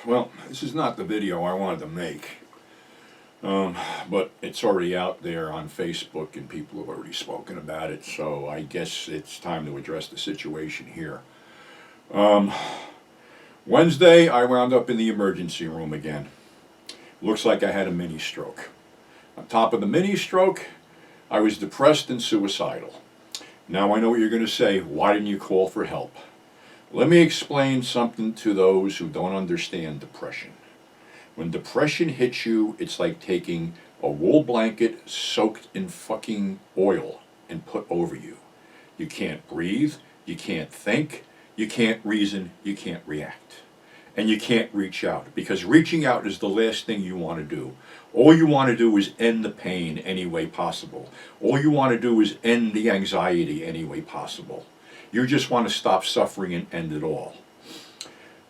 Well, this is not the video I wanted to make, but it's already out there on Facebook and people have already spoken about it, so I guess it's time to address the situation here. Wednesday, I wound up in the emergency room again. Looks like I had a mini stroke. On top of the mini stroke, I was depressed and suicidal. Now I know what you're going to say, why didn't you call for help? Let me explain something to those who don't understand depression. When depression hits you, it's like taking a wool blanket soaked in fucking oil and put over you. You can't breathe, you can't think, you can't reason, you can't react. And you can't reach out, because reaching out is the last thing you want to do. All you want to do is end the pain any way possible. All you want to do is end the anxiety any way possible. You just want to stop suffering and end it all.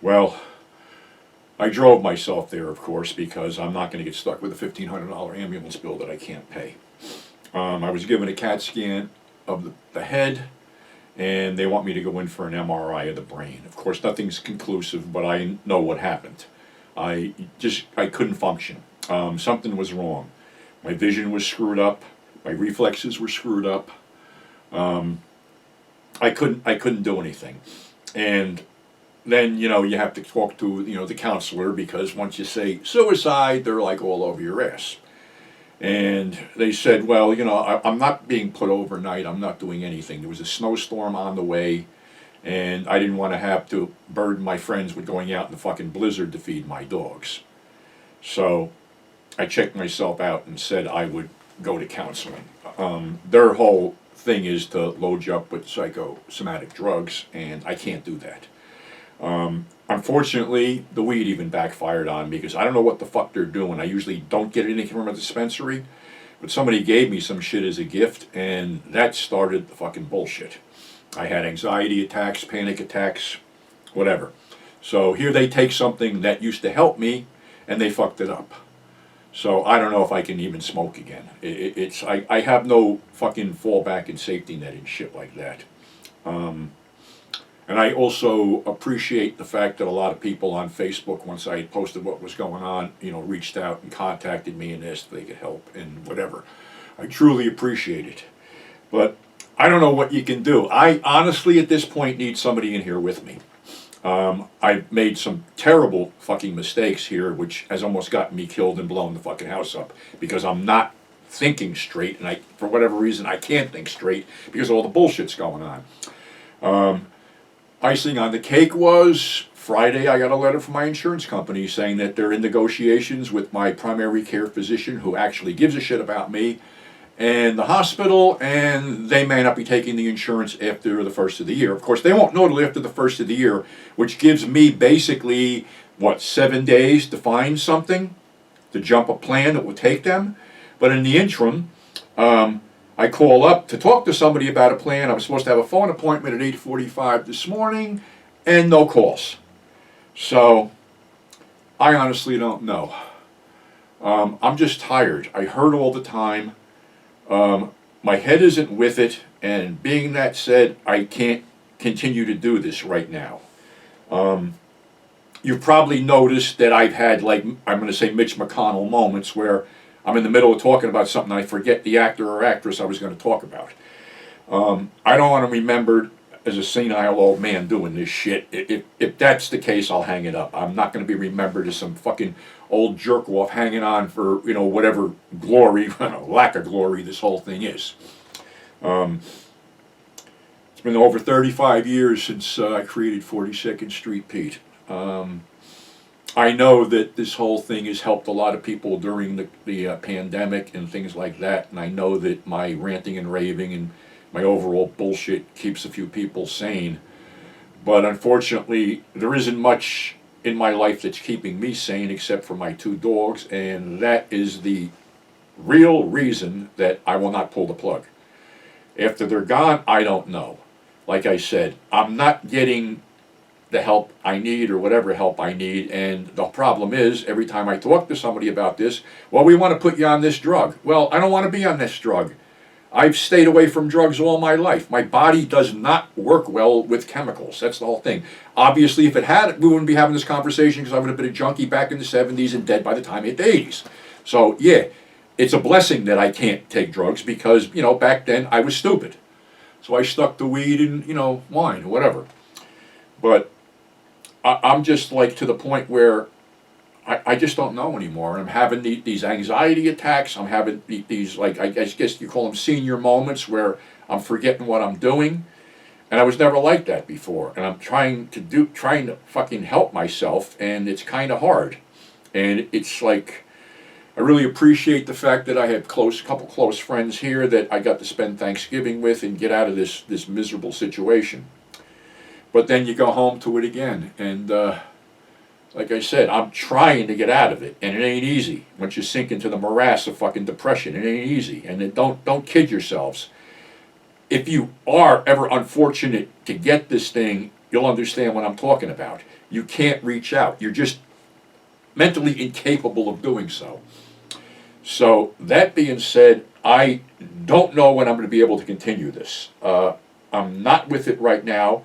Well, I drove myself there, of course, because I'm not going to get stuck with a $1,500 ambulance bill that I can't pay. I was given a CAT scan of the head, and they want me to go in for an MRI of the brain. Of course, nothing's conclusive, but I know what happened. I couldn't function. Something was wrong. My vision was screwed up. My reflexes were screwed up. I couldn't do anything. And then, you have to talk to, the counselor, because once you say suicide, they're like all over your ass. And they said, well, I'm not being put overnight. I'm not doing anything. There was a snowstorm on the way, and I didn't want to have to burden my friends with going out in the fucking blizzard to feed my dogs. So I checked myself out and said I would go to counseling. Their whole thing is to load you up with psychosomatic drugs, and I can't do that. Unfortunately, the weed even backfired on me, because I don't know what the fuck they're doing. I usually don't get anything from a dispensary, but somebody gave me some shit as a gift, and that started the fucking bullshit. I had anxiety attacks, panic attacks, whatever. So here they take something that used to help me, and they fucked it up. So I don't know if I can even smoke again. I have no fucking fallback and safety net and shit like that. And I also appreciate the fact that a lot of people on Facebook, once I posted what was going on, reached out and contacted me and asked if they could help and whatever. I truly appreciate it. But I don't know what you can do. I honestly, at this point, need somebody in here with me. I've made some terrible fucking mistakes here, which has almost gotten me killed and blown the fucking house up, because I'm not thinking straight, and for whatever reason, I can't think straight because all the bullshit's going on. Icing on the cake was Friday. I got a letter from my insurance company saying that they're in negotiations with my primary care physician, who actually gives a shit about me, and the hospital, and they may not be taking the insurance after the first of the year. Of course, they won't know until after the first of the year, which gives me basically, 7 days to find something, to jump a plan that will take them. But in the interim, I call up to talk to somebody about a plan. I was supposed to have a phone appointment at 8:45 this morning, and no calls. So I honestly don't know. I'm just tired. I hurt all the time. My head isn't with it, and being that said, I can't continue to do this right now. You've probably noticed that I've had, I'm going to say, Mitch McConnell moments where I'm in the middle of talking about something and I forget the actor or actress I was going to talk about. I don't want to be remembered as a senile old man doing this shit. If that's the case, I'll hang it up. I'm not going to be remembered as some fucking old jerk off hanging on for, whatever glory, lack of glory this whole thing is. It's been over 35 years since I created 42nd Street Pete. I know that this whole thing has helped a lot of people during the pandemic and things like that, and I know that my ranting and raving and my overall bullshit keeps a few people sane. But unfortunately, there isn't much in my life that's keeping me sane except for my 2 dogs, and that is the real reason that I will not pull the plug. After they're gone, I don't know. Like I said, I'm not getting the help I need or whatever help I need, and the problem is, every time I talk to somebody about this, well, we want to put you on this drug. Well, I don't want to be on this drug. I've stayed away from drugs all my life. My body does not work well with chemicals. That's the whole thing. Obviously, if it had, we wouldn't be having this conversation because I would have been a junkie back in the 70s and dead by the time I hit the 80s. So, yeah, it's a blessing that I can't take drugs because, you know, back then I was stupid. So I stuck to weed and, you know, wine or whatever. But I'm just like to the point where I just don't know anymore. And I'm having these anxiety attacks. I'm having these, like, I guess you call them senior moments where I'm forgetting what I'm doing. And I was never like that before. And I'm trying to fucking help myself, and it's kind of hard. And it's like, I really appreciate the fact that I have a couple close friends here that I got to spend Thanksgiving with and get out of this miserable situation. But then you go home to it again, and like I said, I'm trying to get out of it, and it ain't easy. Once you sink into the morass of fucking depression, it ain't easy. And don't kid yourselves. If you are ever unfortunate to get this thing, you'll understand what I'm talking about. You can't reach out. You're just mentally incapable of doing so. So that being said, I don't know when I'm going to be able to continue this. I'm not with it right now.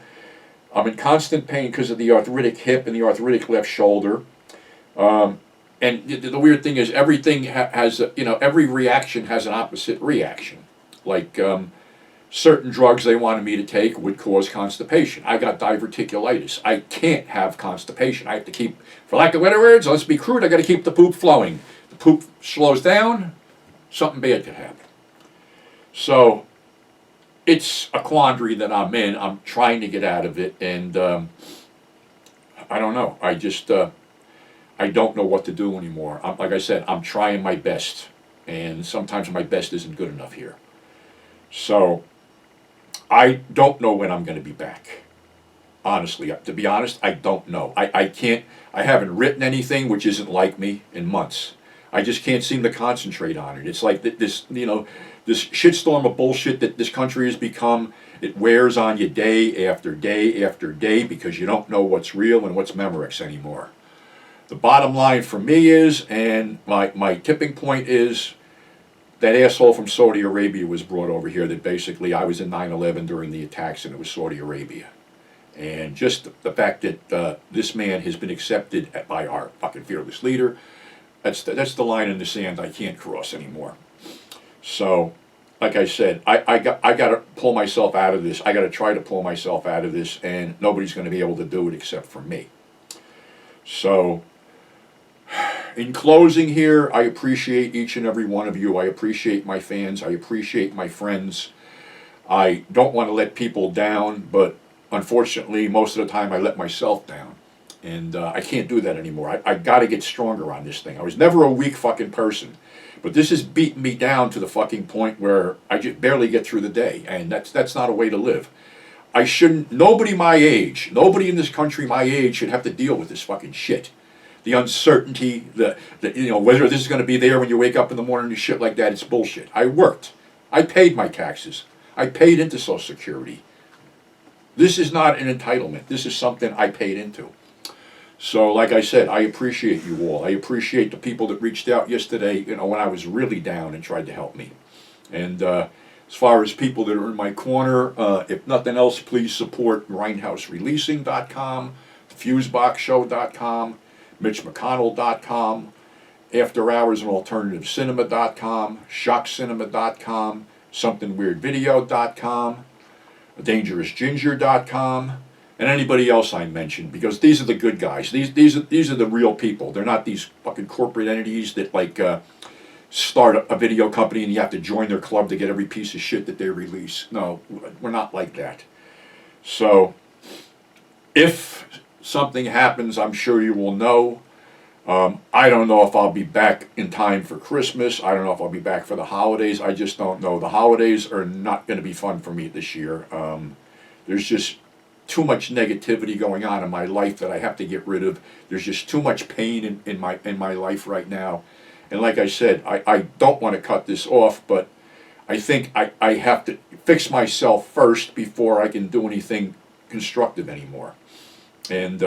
I'm in constant pain because of the arthritic hip and the arthritic left shoulder. And the weird thing is everything has, you know, every reaction has an opposite reaction. Like certain drugs they wanted me to take would cause constipation. I got diverticulitis. I can't have constipation. I have to keep, for lack of better words, let's be crude, I got to keep the poop flowing. The poop slows down, something bad could happen. So it's a quandary that I'm in. I'm trying to get out of it, and I don't know. I just I don't know what to do anymore. Like I said, I'm trying my best, and sometimes my best isn't good enough here. So I don't know when I'm going to be back. Honestly, to be honest, I don't know. I can't. I haven't written anything, which isn't like me, in months. I just can't seem to concentrate on it. It's like this, you know, this shitstorm of bullshit that this country has become. It wears on you day after day after day because you don't know what's real and what's Memorex anymore. The bottom line for me is, and my tipping point is, that asshole from Saudi Arabia was brought over here that basically I was in 9/11 during the attacks and it was Saudi Arabia. And just the fact that this man has been accepted by our fucking fearless leader, that's the line in the sand I can't cross anymore. So, like I said, I got to pull myself out of this. I got to try to pull myself out of this, and nobody's going to be able to do it except for me. So, in closing here, I appreciate each and every one of you. I appreciate my fans. I appreciate my friends. I don't want to let people down, but unfortunately, most of the time I let myself down. And I can't do that anymore. I got to get stronger on this thing. I was never a weak fucking person. But this has beaten me down to the fucking point where I just barely get through the day. And that's not a way to live. I shouldn't, nobody my age, nobody in this country my age should have to deal with this fucking shit. The uncertainty, the you know, whether this is going to be there when you wake up in the morning and shit like that, it's bullshit. I worked. I paid my taxes. I paid into Social Security. This is not an entitlement. This is something I paid into. So, like I said, I appreciate you all. I appreciate the people that reached out yesterday, you know, when I was really down and tried to help me. And as far as people that are in my corner, if nothing else, please support grindhousereleasing.com, thefuseboxshow.com, mitchmcconnell.com, afterhoursandalternativecinema.com, shockcinema.com, somethingweirdvideo.com, dangerousginger.com, and anybody else I mentioned, because these are the good guys. These are the real people. They're not these fucking corporate entities that like start a video company and you have to join their club to get every piece of shit that they release. No, we're not like that. So if something happens, I'm sure you will know. I don't know if I'll be back in time for Christmas. I don't know if I'll be back for the holidays. I just don't know. The holidays are not going to be fun for me this year. There's just too much negativity going on in my life that I have to get rid of. There's just too much pain in my life right now. And like I said, I don't want to cut this off, but I think I have to fix myself first before I can do anything constructive anymore. And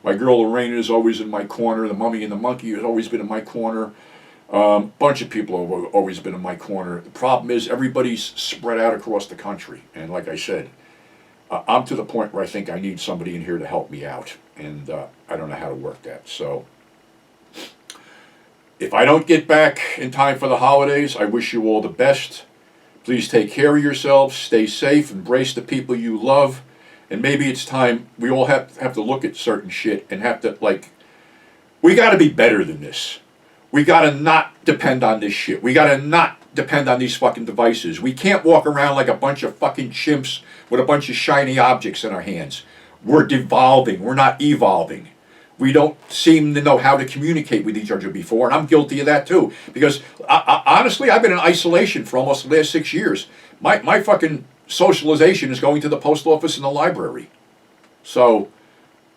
my girl Lorraine is always in my corner. The Mummy and the Monkey has always been in my corner. Bunch of people have always been in my corner. The problem is everybody's spread out across the country. And like I said, I'm to the point where I think I need somebody in here to help me out. And I don't know how to work that. So if I don't get back in time for the holidays, I wish you all the best. Please take care of yourselves, stay safe, embrace the people you love. And maybe it's time we all have to look at certain shit and have to, like, we got to be better than this. We got to not depend on this shit. We got to not depend on these fucking devices. We can't walk around like a bunch of fucking chimps with a bunch of shiny objects in our hands. We're devolving. We're not evolving. We don't seem to know how to communicate with each other before, and I'm guilty of that too. Because honestly, I've been in isolation for almost the last 6 years. My fucking socialization is going to the post office and the library. So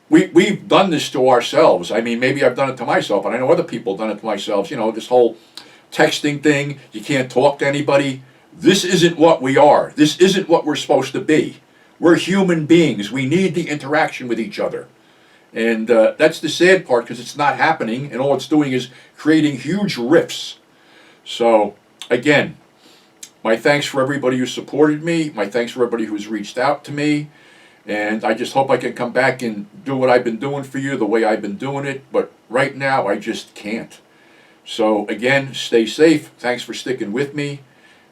we've done this to ourselves. I mean, maybe I've done it to myself, and I know other people have done it to themselves. You know, this whole texting thing, you can't talk to anybody. This isn't what we are. This isn't what we're supposed to be. We're human beings. We need the interaction with each other. And that's the sad part, because it's not happening, and all it's doing is creating huge rifts. So, again, my thanks for everybody who supported me. My thanks for everybody who's reached out to me. And I just hope I can come back and do what I've been doing for you the way I've been doing it. But right now, I just can't. So, again, stay safe. Thanks for sticking with me.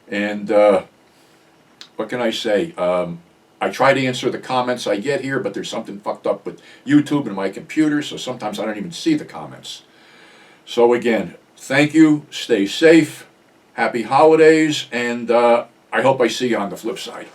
And what can I say? I try to answer the comments I get here, but there's something fucked up with YouTube and my computer, so sometimes I don't even see the comments. So again, thank you, stay safe, happy holidays, and I hope I see you on the flip side.